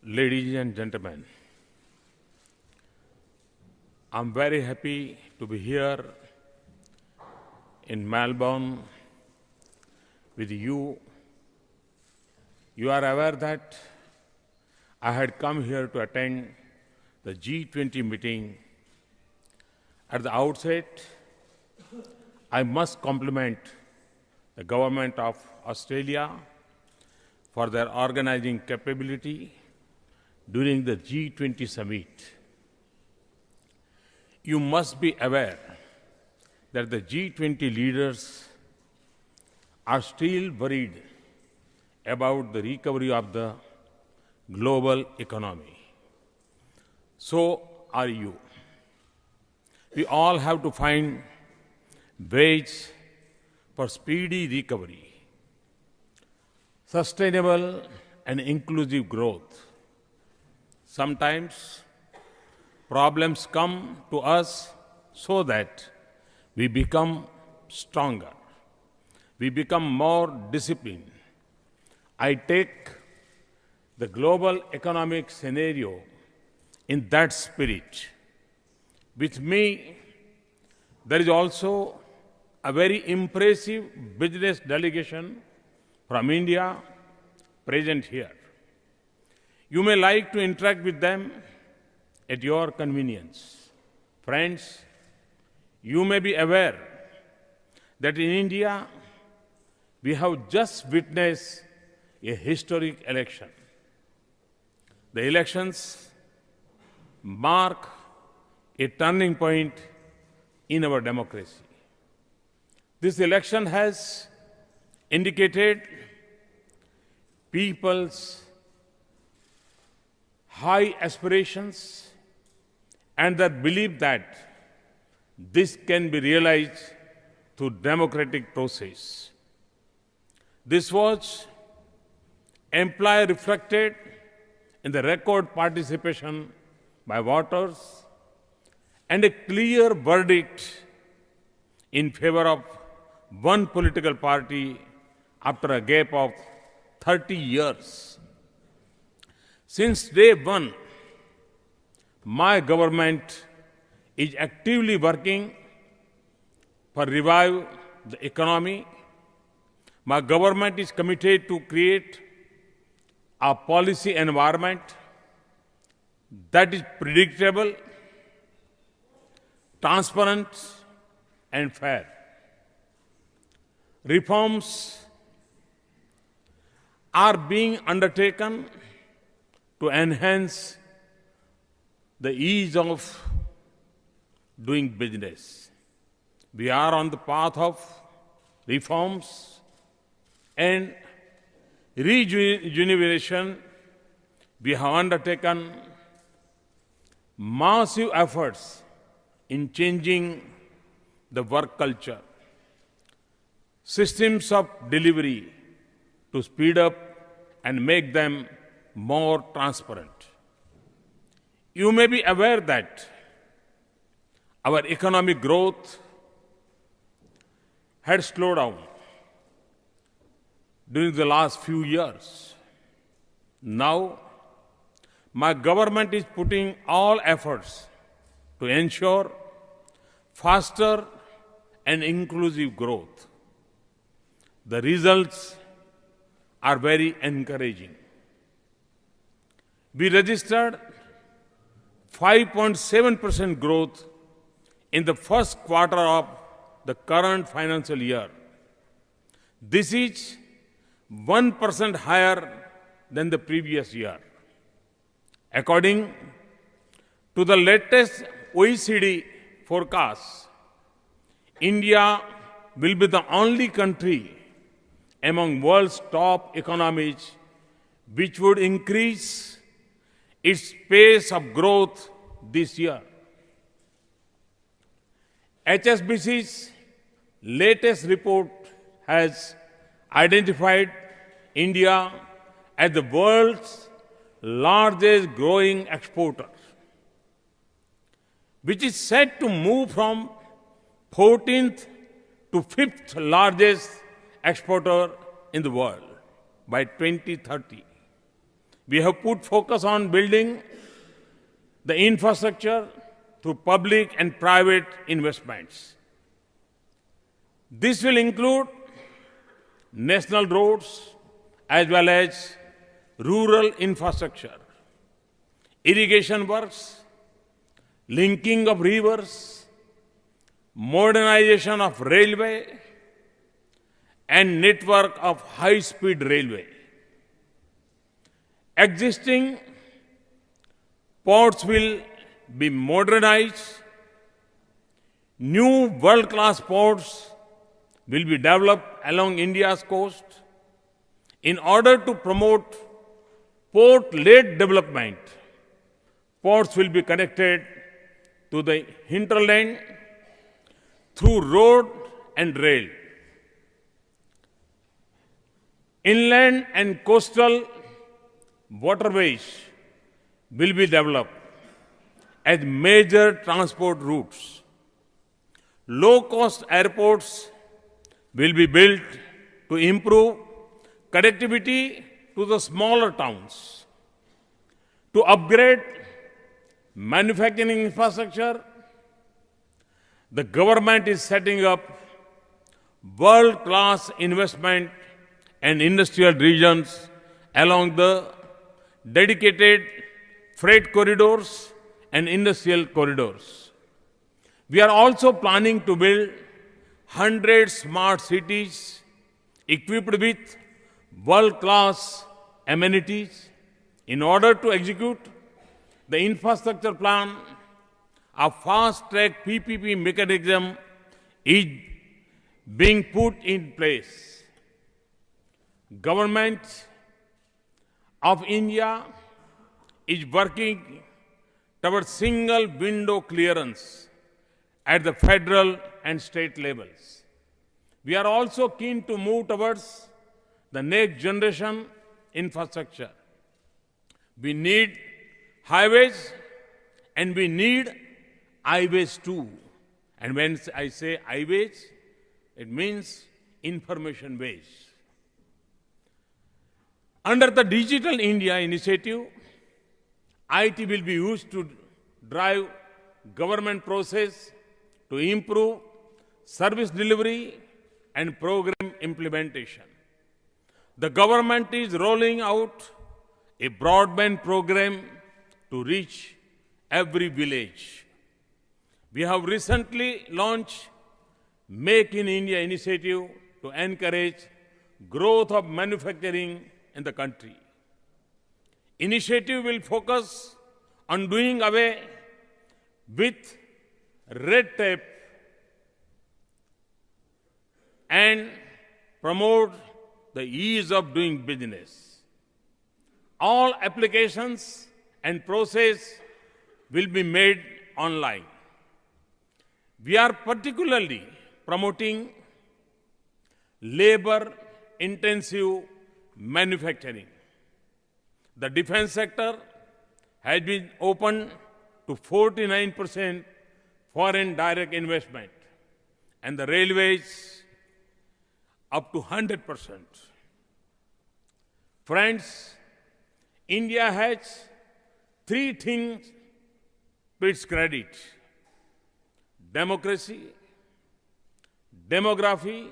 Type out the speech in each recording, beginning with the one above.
Ladies and gentlemen, I'm very happy to be here in Melbourne with you. You are aware that I had come here to attend the G20 meeting. At the outset, I must compliment the Government of Australia for their organizing capability during the G20 summit. You must be aware that the G20 leaders are still worried about the recovery of the global economy. So are you. We all have to find ways for speedy recovery, sustainable and inclusive growth. Sometimes problems come to us so that we become stronger, we become more disciplined. I take the global economic scenario in that spirit. With me, there is also a very impressive business delegation from India present here. You may like to interact with them at your convenience. Friends, you may be aware that in India, we have just witnessed a historic election. The elections mark a turning point in our democracy. This election has indicated people's high aspirations and their belief that this can be realized through democratic process. This was amply reflected in the record participation by voters and a clear verdict in favor of one political party after a gap of 30 years. Since day one, my government is actively working for revive the economy. My government is committed to create a policy environment that is predictable, transparent, and fair. Reforms are being undertaken to enhance the ease of doing business. We are on the path of reforms and rejuvenation. We have undertaken massive efforts in changing the work culture, systems of delivery to speed up and make them more transparent. You may be aware that our economic growth had slowed down during the last few years. Now, my government is putting all efforts to ensure faster and inclusive growth. The results are very encouraging. We registered 5.7% growth in the first quarter of the current financial year. This is 1% higher than the previous year. According to the latest OECD forecast, India will be the only country among world's top economies which would increase its pace of growth this year. HSBC's latest report has identified India as the world's largest growing exporter, which is set to move from 14th to 5th largest exporter in the world by 2030. We have put focus on building the infrastructure through public and private investments. This will include national roads as well as rural infrastructure, irrigation works, linking of rivers, modernization of railway, and network of high-speed railway. Existing ports will be modernized. New world-class ports will be developed along India's coast. In order to promote port-led development, ports will be connected to the hinterland through road and rail. Inland and coastal waterways will be developed as major transport routes. Low-cost airports will be built to improve connectivity to the smaller towns. To upgrade manufacturing infrastructure, the government is setting up world-class investment and industrial regions along the dedicated freight corridors and industrial corridors. We are also planning to build 100 smart cities equipped with world-class amenities. In order to execute the infrastructure plan, a fast-track PPP mechanism is being put in place. Government of India is working towards single window clearance at the federal and state levels. We are also keen to move towards the next generation infrastructure. We need highways and we need highways too. And when I say highways, it means information ways. Under the Digital India initiative, IT will be used to drive government process to improve service delivery and program implementation. The government is rolling out a broadband program to reach every village. We have recently launched Make in India initiative to encourage growth of manufacturing in the country. Initiative will focus on doing away with red tape and promote the ease of doing business. All applications and process will be made online. We are particularly promoting labor-intensive manufacturing. The defense sector has been opened to 49% foreign direct investment and the railways up to 100%. Friends, India has three things to its credit: democracy, demography,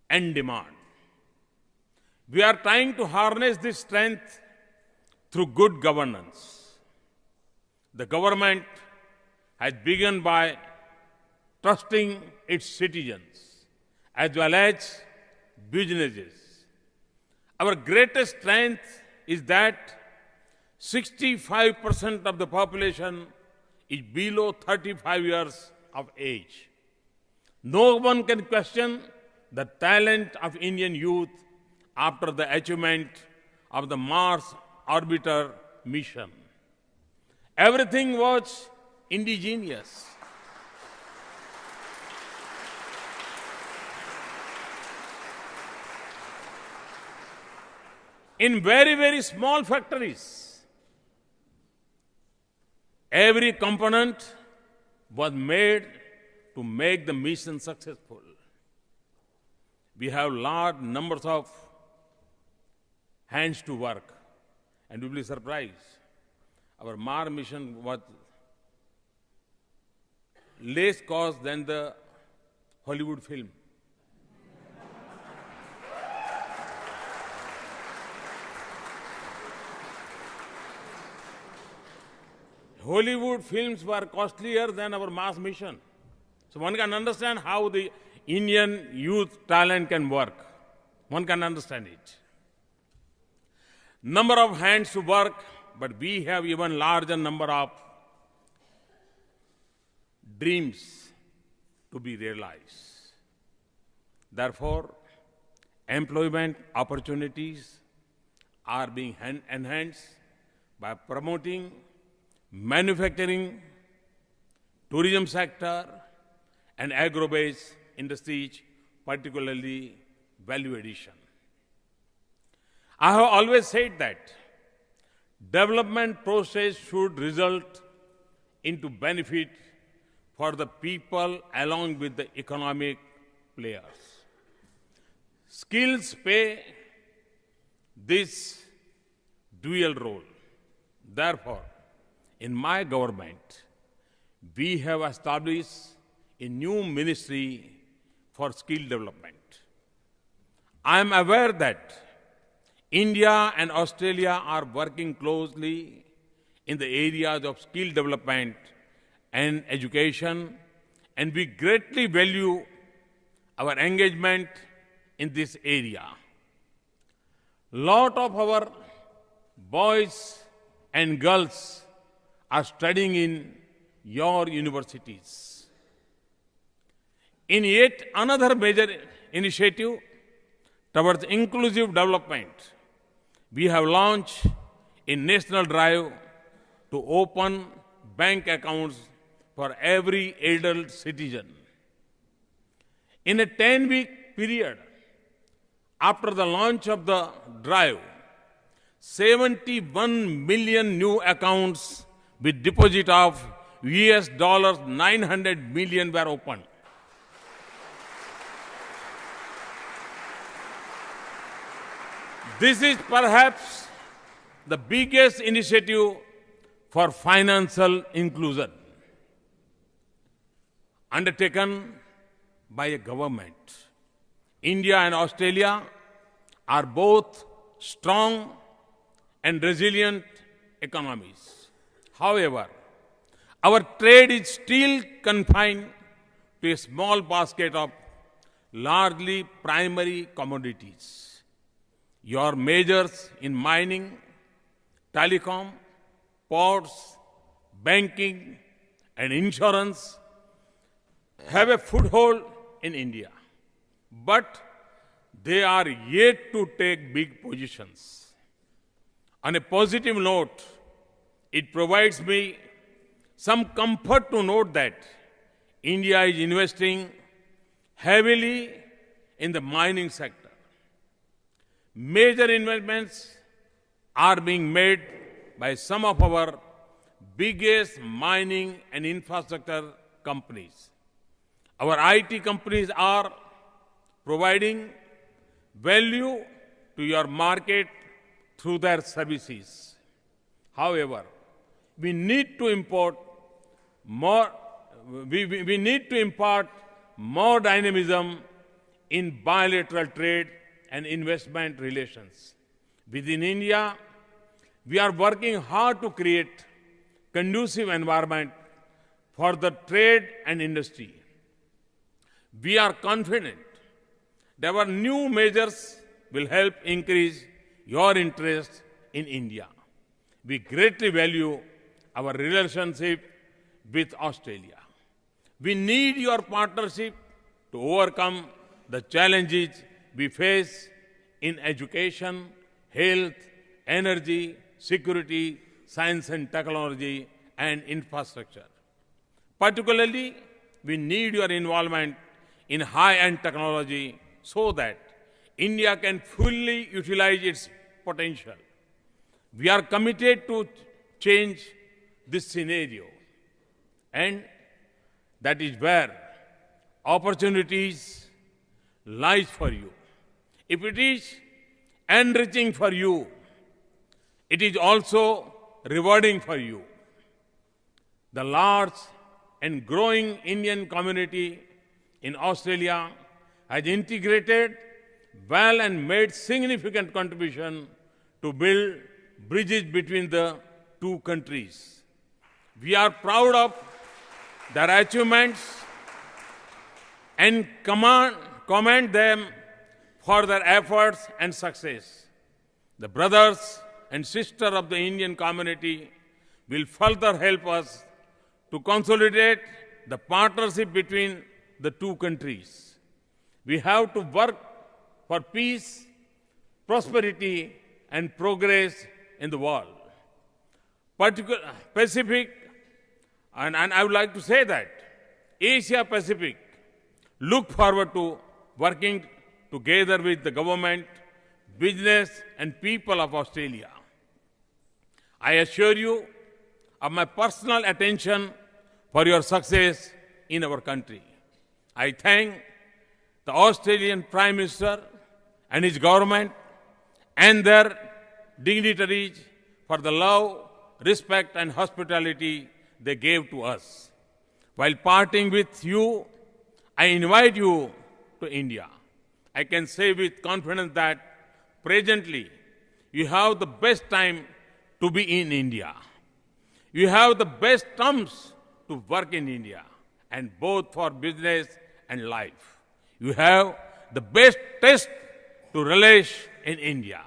and demand. We are trying to harness this strength through good governance. The government has begun by trusting its citizens as well as businesses. Our greatest strength is that 65% of the population is below 35 years of age. No one can question the talent of Indian youth after the achievement of the Mars orbiter mission. Everything was indigenous. In very, very small factories, every component was made to make the mission successful. We have large numbers of hands to work. And you'll be surprised. Our Mars mission was less cost than the Hollywood film. Hollywood films were costlier than our Mars mission. So one can understand how the Indian youth talent can work. One can understand it. Number of hands to work, but we have even larger number of dreams to be realized. Therefore, employment opportunities are being enhanced by promoting manufacturing, tourism sector, and agro-based industries, particularly value addition. I have always said that development process should result into benefit for the people along with the economic players. Skills play this dual role. Therefore, in my government, we have established a new ministry for skill development. I am aware that India and Australia are working closely in the areas of skill development and education, and we greatly value our engagement in this area. Lot of our boys and girls are studying in your universities. In yet another major initiative towards inclusive development, we have launched a national drive to open bank accounts for every adult citizen. In a 10-week period, after the launch of the drive, 71 million new accounts with deposit of US dollars 900 million were opened. This is perhaps the biggest initiative for financial inclusion undertaken by a government. India and Australia are both strong and resilient economies. However, our trade is still confined to a small basket of largely primary commodities. Your measures in mining, telecom, ports, banking, and insurance have a foothold in India, but they are yet to take big positions. On a positive note, it provides me some comfort to note that India is investing heavily in the mining sector. Major investments are being made by some of our biggest mining and infrastructure companies. Our IT companies are providing value to your market through their services. However, we need to import more. We need to impart more dynamism in bilateral trade and investment relations. Within India, we are working hard to create conducive environment for the trade and industry. We are confident that our new measures will help increase your interest in India. We greatly value our relationship with Australia. We need your partnership to overcome the challenges we face in education, health, energy, security, science and technology, and infrastructure. Particularly, we need your involvement in high-end technology so that India can fully utilize its potential. We are committed to change this scenario, and that is where opportunities lies for you. If it is enriching for you, It is also rewarding for you. The large and growing Indian community in Australia has integrated well and made significant contribution to build bridges between the two countries. We are proud of their achievements and commend them for their efforts and success. The brothers and sisters of the Indian community will further help us to consolidate the partnership between the two countries. We have to work for peace, prosperity, and progress in the world. Pacific, and I would like to say that Asia Pacific look forward to working together with the government, business, and people of Australia. I assure you of my personal attention for your success in our country. I thank the Australian Prime Minister and his government and their dignitaries for the love, respect, and hospitality they gave to us. While parting with you, I invite you to India. I can say with confidence that presently you have the best time to be in India. You have the best terms to work in India, and both for business and life. You have the best taste to relish in India.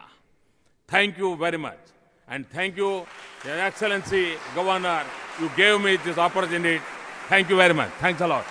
Thank you very much. And thank you, Your Excellency, Governor. You gave me this opportunity. Thank you very much. Thanks a lot.